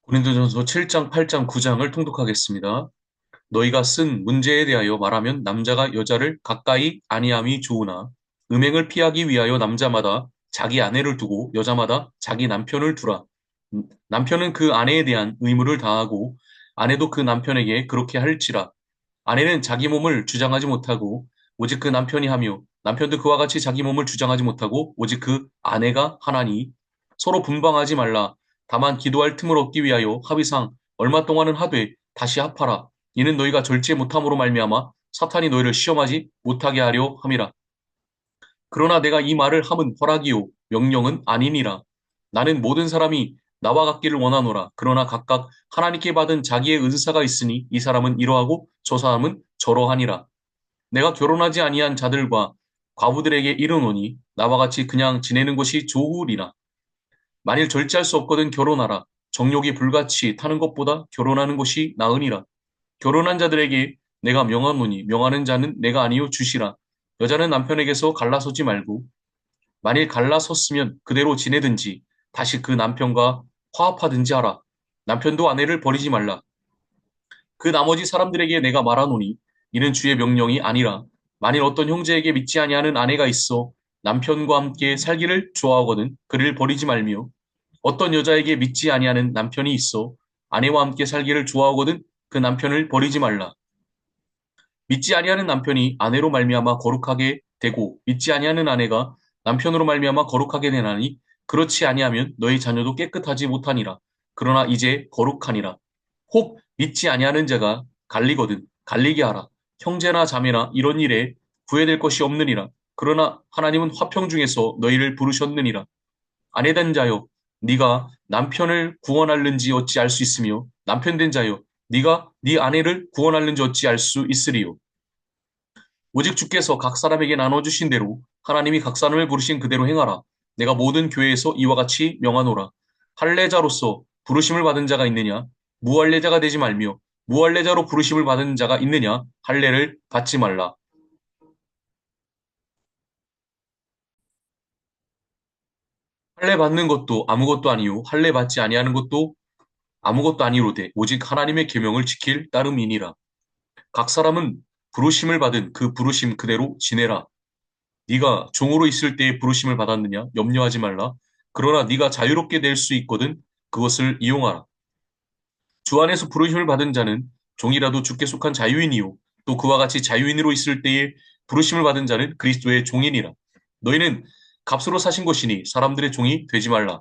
고린도전서 7장, 8장, 9장을 통독하겠습니다. 너희가 쓴 문제에 대하여 말하면 남자가 여자를 가까이 아니함이 좋으나 음행을 피하기 위하여 남자마다 자기 아내를 두고 여자마다 자기 남편을 두라. 남편은 그 아내에 대한 의무를 다하고 아내도 그 남편에게 그렇게 할지라. 아내는 자기 몸을 주장하지 못하고 오직 그 남편이 하며 남편도 그와 같이 자기 몸을 주장하지 못하고 오직 그 아내가 하나니 서로 분방하지 말라. 다만 기도할 틈을 얻기 위하여 합의상 얼마 동안은 하되 다시 합하라. 이는 너희가 절제 못함으로 말미암아 사탄이 너희를 시험하지 못하게 하려 함이라. 그러나 내가 이 말을 함은 허락이요 명령은 아니니라. 나는 모든 사람이 나와 같기를 원하노라. 그러나 각각 하나님께 받은 자기의 은사가 있으니 이 사람은 이러하고 저 사람은 저러하니라. 내가 결혼하지 아니한 자들과 과부들에게 이르노니 나와 같이 그냥 지내는 것이 좋으리라. 만일 절제할 수 없거든 결혼하라. 정욕이 불같이 타는 것보다 결혼하는 것이 나으니라. 결혼한 자들에게 내가 명하노니 명하는 자는 내가 아니요 주시라. 여자는 남편에게서 갈라서지 말고 만일 갈라섰으면 그대로 지내든지 다시 그 남편과 화합하든지 하라. 남편도 아내를 버리지 말라. 그 나머지 사람들에게 내가 말하노니 이는 주의 명령이 아니라 만일 어떤 형제에게 믿지 아니하는 아내가 있어 남편과 함께 살기를 좋아하거든 그를 버리지 말며 어떤 여자에게 믿지 아니하는 남편이 있어 아내와 함께 살기를 좋아하거든 그 남편을 버리지 말라. 믿지 아니하는 남편이 아내로 말미암아 거룩하게 되고 믿지 아니하는 아내가 남편으로 말미암아 거룩하게 되나니 그렇지 아니하면 너희 자녀도 깨끗하지 못하니라. 그러나 이제 거룩하니라. 혹 믿지 아니하는 자가 갈리거든 갈리게 하라. 형제나 자매나 이런 일에 구애될 것이 없느니라. 그러나 하나님은 화평 중에서 너희를 부르셨느니라. 아내된 자여 네가 남편을 구원할는지 어찌 알 수 있으며 남편된 자여 네가 네 아내를 구원할는지 어찌 알 수 있으리요. 오직 주께서 각 사람에게 나눠주신 대로 하나님이 각 사람을 부르신 그대로 행하라. 내가 모든 교회에서 이와 같이 명하노라. 할례자로서 부르심을 받은 자가 있느냐? 무할례자가 되지 말며 무할례자로 부르심을 받은 자가 있느냐? 할례를 받지 말라. 할례 받는 것도 아무것도 아니요 할례 받지 아니하는 것도 아무것도 아니로되 오직 하나님의 계명을 지킬 따름이니라. 각 사람은 부르심을 받은 그 부르심 그대로 지내라. 네가 종으로 있을 때에 부르심을 받았느냐? 염려하지 말라. 그러나 네가 자유롭게 될 수 있거든 그것을 이용하라. 주 안에서 부르심을 받은 자는 종이라도 주께 속한 자유인이요. 또 그와 같이 자유인으로 있을 때에 부르심을 받은 자는 그리스도의 종이니라. 너희는 값으로 사신 것이니 사람들의 종이 되지 말라.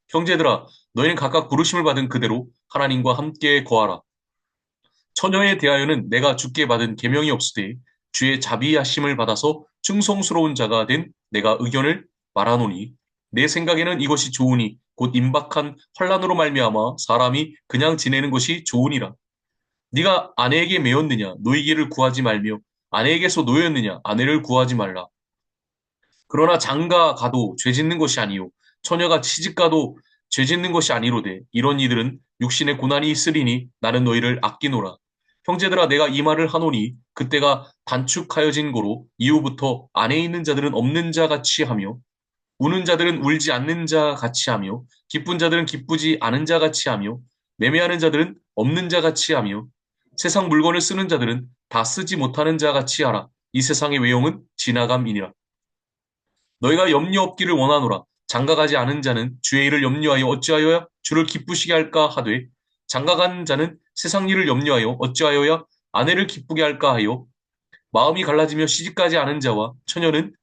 형제들아, 너희는 각각 부르심을 받은 그대로 하나님과 함께 거하라. 처녀에 대하여는 내가 주께 받은 계명이 없으되 주의 자비하심을 받아서 충성스러운 자가 된 내가 의견을 말하노니 내 생각에는 이것이 좋으니 곧 임박한 환란으로 말미암아 사람이 그냥 지내는 것이 좋으니라. 네가 아내에게 매였느냐 노이기를 구하지 말며 아내에게서 노였느냐 아내를 구하지 말라. 그러나 장가 가도 죄 짓는 것이 아니요 처녀가 시집 가도 죄 짓는 것이 아니로되 이런 이들은 육신의 고난이 있으리니 나는 너희를 아끼노라. 형제들아 내가 이 말을 하노니 그때가 단축하여진 고로 이후부터 안에 있는 자들은 없는 자 같이 하며 우는 자들은 울지 않는 자 같이 하며 기쁜 자들은 기쁘지 않은 자 같이 하며 매매하는 자들은 없는 자 같이 하며 세상 물건을 쓰는 자들은 다 쓰지 못하는 자 같이 하라. 이 세상의 외용은 지나감이니라. 너희가 염려 없기를 원하노라. 장가가지 않은 자는 주의 일을 염려하여 어찌하여야 주를 기쁘시게 할까 하되 장가간 자는 세상 일을 염려하여 어찌하여야 아내를 기쁘게 할까 하여 마음이 갈라지며 시집가지 않은 자와 처녀는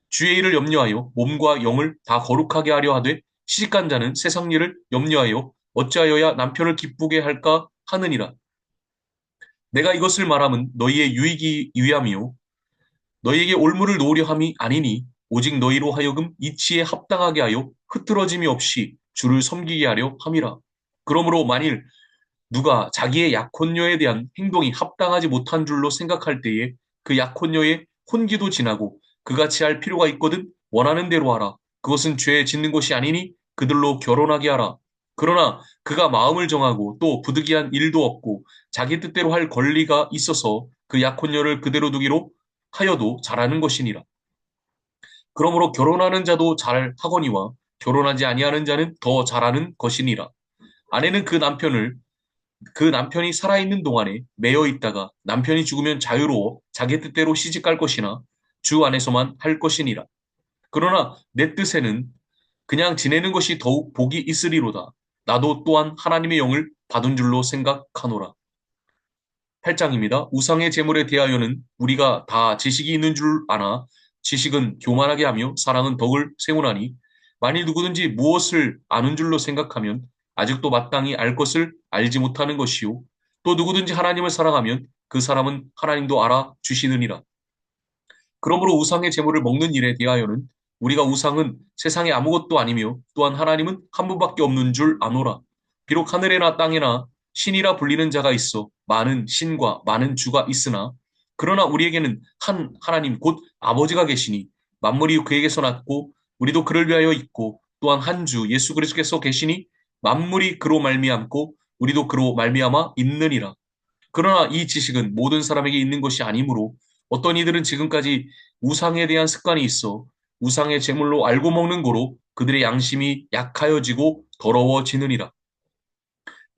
주의 일을 염려하여 몸과 영을 다 거룩하게 하려 하되 시집간 자는 세상 일을 염려하여 어찌하여야 남편을 기쁘게 할까 하느니라. 내가 이것을 말함은 너희의 유익이 위함이요 너희에게 올무를 놓으려 함이 아니니 오직 너희로 하여금 이치에 합당하게 하여 흐트러짐이 없이 주를 섬기게 하려 함이라. 그러므로 만일 누가 자기의 약혼녀에 대한 행동이 합당하지 못한 줄로 생각할 때에 그 약혼녀의 혼기도 지나고 그같이 할 필요가 있거든 원하는 대로 하라. 그것은 죄 짓는 것이 아니니 그들로 결혼하게 하라. 그러나 그가 마음을 정하고 또 부득이한 일도 없고 자기 뜻대로 할 권리가 있어서 그 약혼녀를 그대로 두기로 하여도 잘하는 것이니라. 그러므로 결혼하는 자도 잘하거니와 결혼하지 아니하는 자는 더 잘하는 것이니라. 아내는 그 남편이 살아있는 동안에 매여 있다가 남편이 죽으면 자유로워 자기 뜻대로 시집갈 것이나 주 안에서만 할 것이니라. 그러나 내 뜻에는 그냥 지내는 것이 더욱 복이 있으리로다. 나도 또한 하나님의 영을 받은 줄로 생각하노라. 8장입니다. 우상의 제물에 대하여는 우리가 다 지식이 있는 줄 아나 지식은 교만하게 하며 사랑은 덕을 세우나니 만일 누구든지 무엇을 아는 줄로 생각하면 아직도 마땅히 알 것을 알지 못하는 것이요. 또 누구든지 하나님을 사랑하면 그 사람은 하나님도 알아 주시느니라. 그러므로 우상의 제물을 먹는 일에 대하여는 우리가 우상은 세상에 아무것도 아니며 또한 하나님은 한 분밖에 없는 줄 아노라. 비록 하늘에나 땅에나 신이라 불리는 자가 있어 많은 신과 많은 주가 있으나 그러나 우리에게는 한 하나님 곧 아버지가 계시니 만물이 그에게서 났고 우리도 그를 위하여 있고 또한 한 주 예수 그리스도께서 계시니 만물이 그로 말미암고 우리도 그로 말미암아 있느니라. 그러나 이 지식은 모든 사람에게 있는 것이 아니므로 어떤 이들은 지금까지 우상에 대한 습관이 있어 우상의 제물로 알고 먹는 거로 그들의 양심이 약하여지고 더러워지느니라.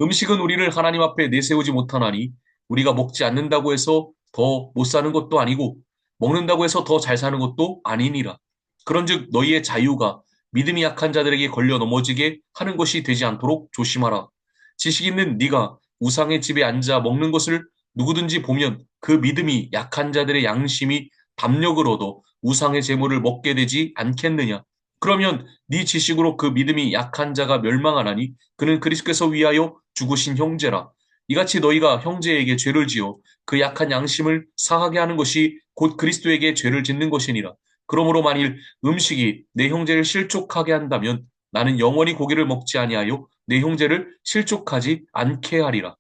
음식은 우리를 하나님 앞에 내세우지 못하나니 우리가 먹지 않는다고 해서 더 못 사는 것도 아니고 먹는다고 해서 더 잘 사는 것도 아니니라. 그런즉 너희의 자유가 믿음이 약한 자들에게 걸려 넘어지게 하는 것이 되지 않도록 조심하라. 지식 있는 네가 우상의 집에 앉아 먹는 것을 누구든지 보면 그 믿음이 약한 자들의 양심이 담력을 얻어 우상의 제물을 먹게 되지 않겠느냐. 그러면 네 지식으로 그 믿음이 약한 자가 멸망하나니 그는 그리스도께서 위하여 죽으신 형제라. 이같이 너희가 형제에게 죄를 지어 그 약한 양심을 상하게 하는 것이 곧 그리스도에게 죄를 짓는 것이니라. 그러므로 만일 음식이 내 형제를 실족하게 한다면 나는 영원히 고기를 먹지 아니하여 내 형제를 실족하지 않게 하리라.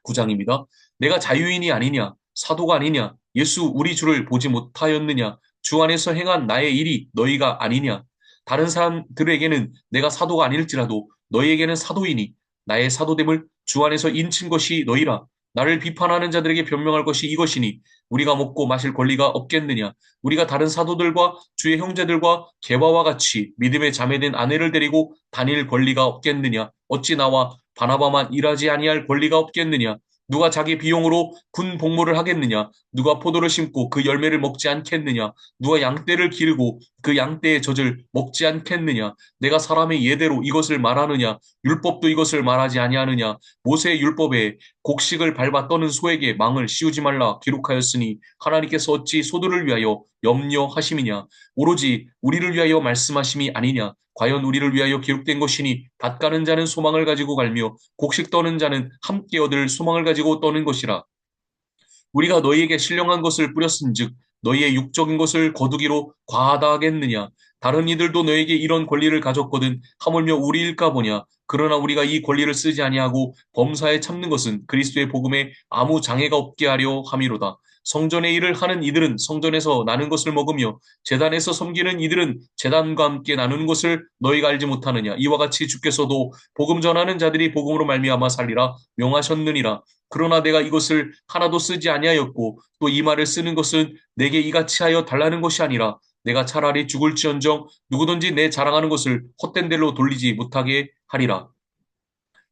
9장입니다. 내가 자유인이 아니냐, 사도가 아니냐, 예수 우리 주를 보지 못하였느냐, 주 안에서 행한 나의 일이 너희가 아니냐. 다른 사람들에게는 내가 사도가 아닐지라도 너희에게는 사도이니 나의 사도됨을 주 안에서 인친 것이 너희라. 나를 비판하는 자들에게 변명할 것이 이것이니 우리가 먹고 마실 권리가 없겠느냐. 우리가 다른 사도들과 주의 형제들과 게바와 같이 믿음에 자매된 아내를 데리고 다닐 권리가 없겠느냐. 어찌 나와 바나바만 일하지 아니할 권리가 없겠느냐. 누가 자기 비용으로 군 복무를 하겠느냐? 누가 포도를 심고 그 열매를 먹지 않겠느냐? 누가 양떼를 기르고 그 양떼의 젖을 먹지 않겠느냐? 내가 사람의 예대로 이것을 말하느냐? 율법도 이것을 말하지 아니하느냐? 모세의 율법에 곡식을 밟아 떠는 소에게 망을 씌우지 말라 기록하였으니 하나님께서 어찌 소들을 위하여 염려하심이냐? 오로지 우리를 위하여 말씀하심이 아니냐? 과연 우리를 위하여 기록된 것이니 밭 가는 자는 소망을 가지고 갈며 곡식 떠는 자는 함께 얻을 소망을 가지고 떠는 것이라. 우리가 너희에게 신령한 것을 뿌렸은즉 너희의 육적인 것을 거두기로 과하다 하겠느냐. 다른 이들도 너에게 이런 권리를 가졌거든 하물며 우리일까 보냐. 그러나 우리가 이 권리를 쓰지 아니하고 범사에 참는 것은 그리스도의 복음에 아무 장애가 없게 하려 함이로다. 성전의 일을 하는 이들은 성전에서 나는 것을 먹으며 제단에서 섬기는 이들은 제단과 함께 나누는 것을 너희가 알지 못하느냐. 이와 같이 주께서도 복음 전하는 자들이 복음으로 말미암아 살리라 명하셨느니라. 그러나 내가 이것을 하나도 쓰지 아니하였고 또 이 말을 쓰는 것은 내게 이같이 하여 달라는 것이 아니라 내가 차라리 죽을지언정 누구든지 내 자랑하는 것을 헛된 데로 돌리지 못하게 하리라.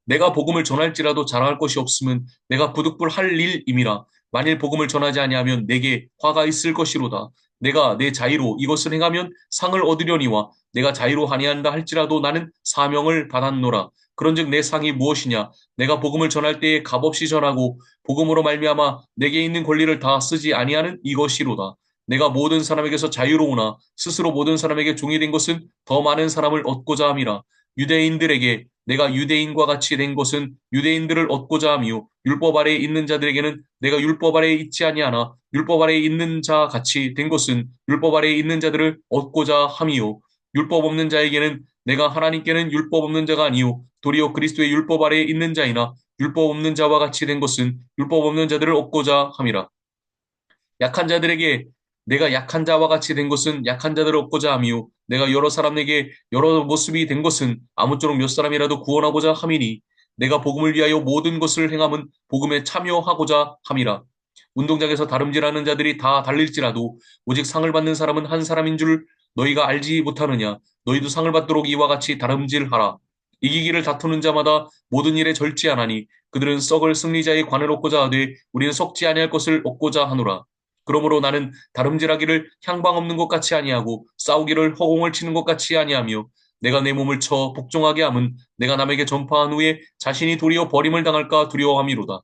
내가 복음을 전할지라도 자랑할 것이 없으면 내가 부득불 할 일임이라. 만일 복음을 전하지 아니하면 내게 화가 있을 것이로다. 내가 내 자의로 이것을 행하면 상을 얻으려니와 내가 자의로 아니한다 할지라도 나는 사명을 받았노라. 그런즉 내 상이 무엇이냐? 내가 복음을 전할 때에 값없이 전하고 복음으로 말미암아 내게 있는 권리를 다 쓰지 아니하는 이것이로다. 내가 모든 사람에게서 자유로우나 스스로 모든 사람에게 종이 된 것은 더 많은 사람을 얻고자 함이라. 유대인들에게 내가 유대인과 같이 된 것은 유대인들을 얻고자 하며 율법 아래에 있는 자들에게는 내가 율법 아래에 있지 아니하나 율법 아래에 있는 자 같이 된 것은 율법 아래에 있는 자들을 얻고자 함이요 율법 없는 자에게는 내가 하나님께는 율법 없는 자가 아니요 도리어 그리스도의 율법 아래에 있는 자이나 율법 없는 자와 같이 된 것은 율법 없는 자들을 얻고자 함이라. 약한 자들에게 내가 약한 자와 같이 된 것은 약한 자들을 얻고자 함이요 내가 여러 사람에게 여러 모습이 된 것은 아무쪼록 몇 사람이라도 구원하고자 함이니 내가 복음을 위하여 모든 것을 행함은 복음에 참여하고자 함이라. 운동장에서 다름질하는 자들이 다 달릴지라도 오직 상을 받는 사람은 한 사람인 줄 너희가 알지 못하느냐. 너희도 상을 받도록 이와 같이 다름질하라. 이기기를 다투는 자마다 모든 일에 절제하나니 그들은 썩을 승리자의 관을 얻고자 하되 우리는 썩지 아니할 것을 얻고자 하노라. 그러므로 나는 다름질하기를 향방 없는 것 같이 아니하고 싸우기를 허공을 치는 것 같이 아니하며 내가 내 몸을 쳐 복종하게 함은 내가 남에게 전파한 후에 자신이 도리어 버림을 당할까 두려워함이로다.